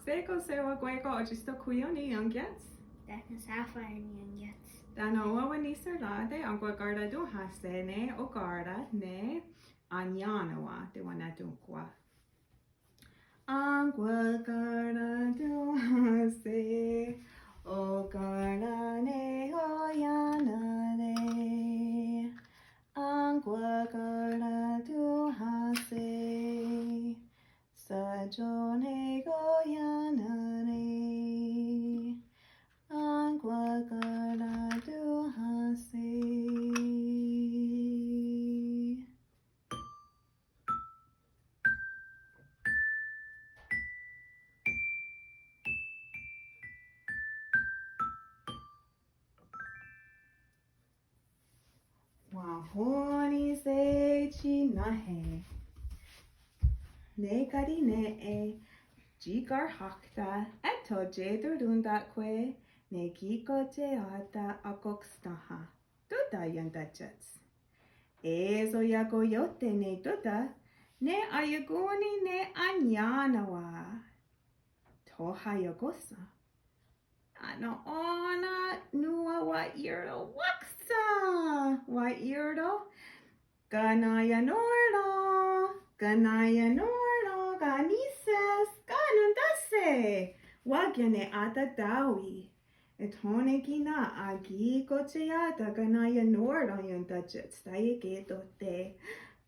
Seko sewa gwego Otsistohkwiyo ni youngyets. That's a Saphire and yet. Danoa wanisarlade ang guagarda do hase ne o garda ne anyanoa de wanadunkwa. Ang guagarda do hase o garda ne o yana ne. Ang guagarda do hase sa jone go yana ne. Ang guagarda do hase. Wahoni se chinahe. Ne kari ne e jigar hakta eto jedurunda kwe ne kiko je ata akokstaha. Duda yandachats. Ezo yago yote ne duda ne ayaguni ne anyanawa. Toha yagosa. Ano ona nua wa irdo waksa. Wa irdo Kanen'shon. Kanen'shon, ganises, ganundase, wagyane ata dawi. Etone kina agi kocheata Kanen'shon yon dachets, taye te.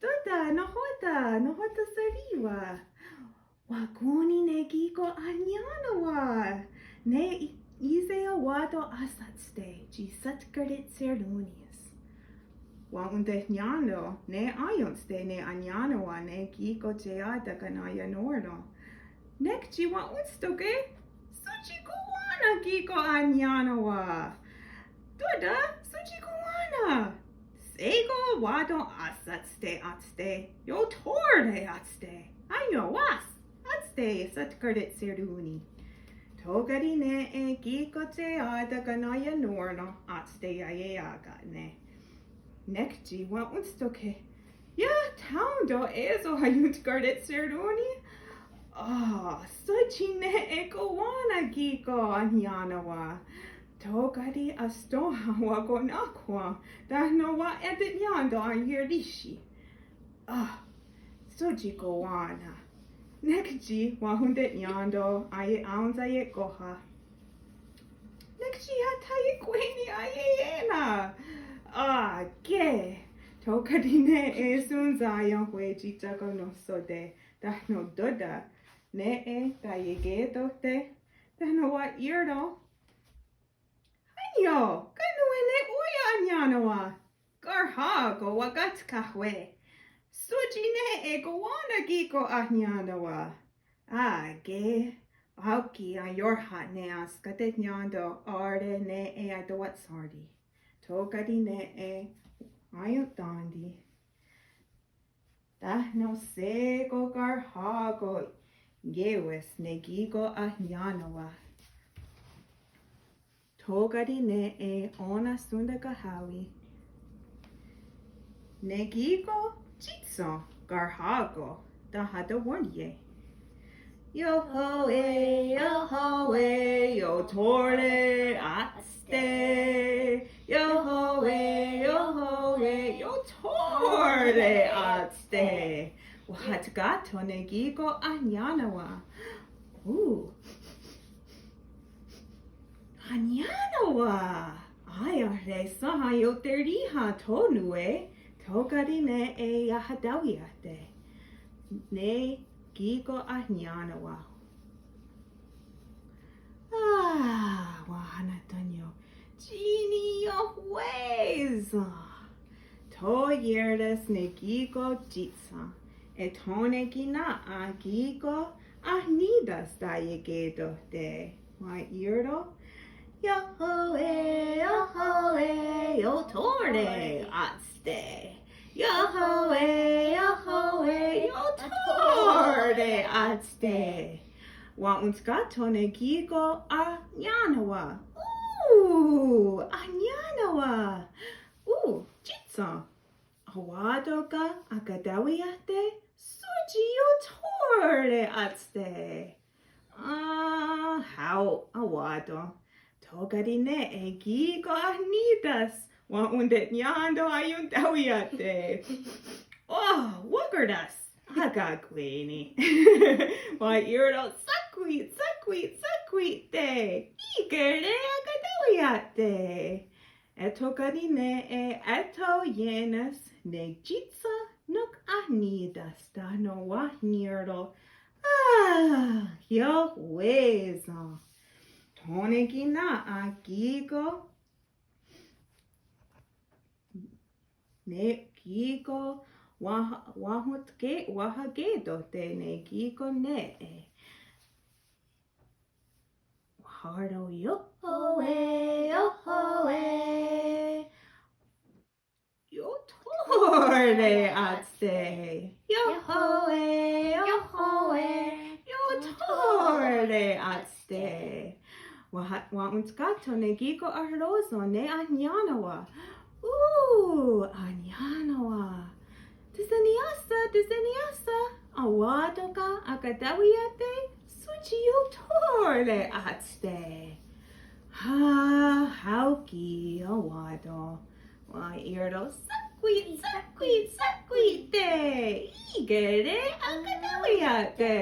Tuta, nohota sariwa. Waguni ne giko anyanawa. Ne iseo wado asatste, jisat gerdit serlunius. Waundenyano ne ayonste ne anyanoa ne giko cheata Kanen'shon. Nekchi waunstoke suchi kuwana giko anyanoa. Duda suchi kuwana. Sego wado asatste atste. Yo torde atste. Ayo was atste satgerdit serduni. Togari ne e giko cheata Kanen'shon atste yayaga ne. Nekji wa unstoke. Ja, taundo ezo hayut gardet serdoni. Sochi ne eko wana giko anyanawa. Togari astoha wa gonakwa. Dahno wa edit yando an yerishi. Soji go wana. Nekji wa hundet yando aye aunzaye goha. Nekji hataye kweni aye ena. Ge. Tokadine e sunzayon hue jichago no sode. Dahno doda. Ne e dayege dote. Dahno wa irdo. Hanyo. Kanuene uya anyanoa. Garha go wagatkahwe. Suji ne e gowana giko anyanoa. Ge. Auki a yorhat ne askatet nyando. Arde ne e adawat sardi. Togadi ne e ayutandi. Dahno sego garhago gewes ne gigo anyanoa. Togadi ne e ona sunda gahawi. Ne gigo jitso garhago dahada wonye. Yo ho e, yo tore atste. Yo ho e, yo tore atste. What gato ne gigo anyanawa. Anyanawa. Ayare saha yo teriha tonue. Togari ne e yahadawiate. Ne gigo anyanawa. Wahana tanyo. Genie ways. To yerdes ne gigo jitsa. Etone gina a gigo ahnidas dayegedo de. Why irdo? Yo ho e, yo torde atste. Yo ho e, yo torde atste. Wa uns gato ne gigo anyanawa. Anyanawa. Jitsa. Awadoga agadawiate. Suji yo torde atste. awado. Tokarine e gigo ahnidas. Wa undet nyando ayun tawiate. Oh, wagardas. Agagwini. Wa irdo sakwit de. Igere agadawiate. Etokarine e eto yenas ne jitsa nuk ahnidas da no wa nirdo. Yo weza. Tonegina agigo. Ne gigo wahutke wahagedo te ne gigo ne. Hardo yo hoe. Yo torde atse. Yo hoe. Yo torde atse. Wa uns gato ne gigo arrozo ne anyanawa. Anyanawa. Deseniasa. Awadoka akadawiate. Suchiyo torde atse. Hauki awado. Wa irdo sakwit de. Igere akadawiate.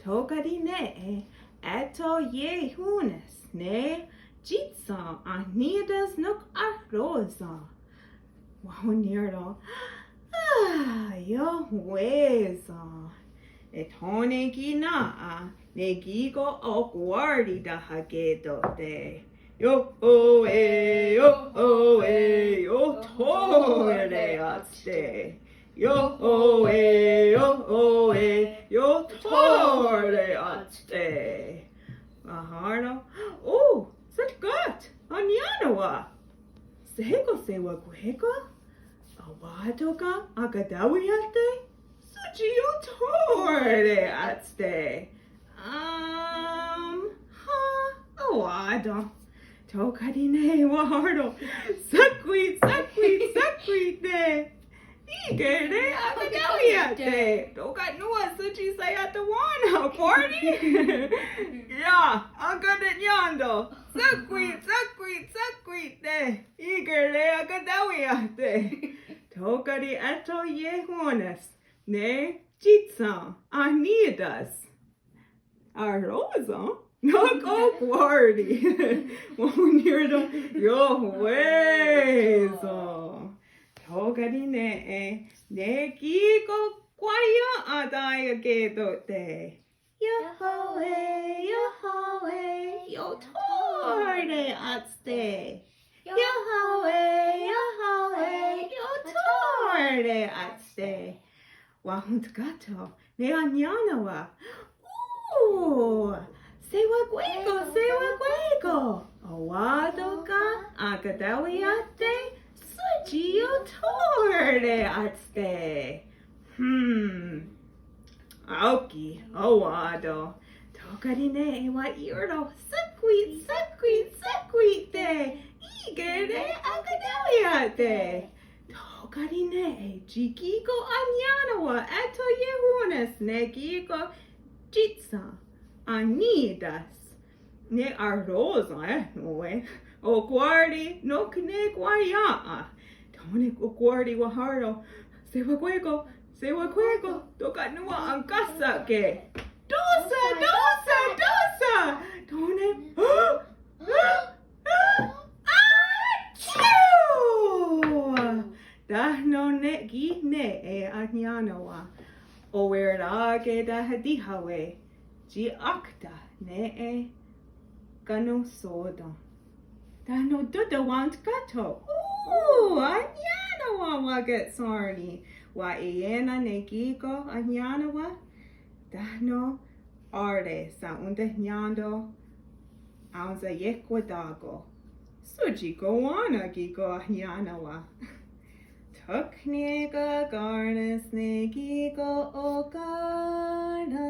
Tokarine eto yehunes ne jitsa ahnidas nuk arroza. Wahunirdo. Yo weza. Etone gina ne gigo o guardi da hagedo de. Yo torde atste. Yo torde atste. Aharno. Oh, such gut. Anyanawa. Sego sewa guego. Awadoka agadawiate. Suchiyo torde atste. Awado. Tokarine wahardo. Sakwit de. Igere agadawiate. Tokanua suchi sayata wana party. Yeah, Kanen'shon. Sakwit de. Igere agadawiate. Tokari eto yehunes. Ne jitsa ahnidas. Arroza. No guardi. Wonirdo yo wezo. Tokarine ne gigo kwaya adaya gedo te. Yahweh, yo torde atste. Yahweh, yo torde atste. Wahunt gato, ne anyanawa. Sewa guego. Awadoka, agadawiate, suchiyo torde atste. Aoki, awado. Tokarine wa irdo, sakwit de. Igere agadawiate. Tokarine, jigigo anyanawa, eto yehunes, ne gigo jitsa, anidas, ne arroza, noe, o guardi, no kne guaya. Tone guardi wahardo, sewa guego, tokanua angkasa ke. Dosa. Tone, Dahno ne gi ne e anyanawa. O werage da hadihawe. Ji akta ne e gano soda. Dahno duda want gato. Anyanawa waget sorny. Wa iena ne gigo anyanawa. Dahno arde sa unde nyando. Auza yekwadago. Suji goana gigo anyanawa. Tukniga garnes ne gigo o garda.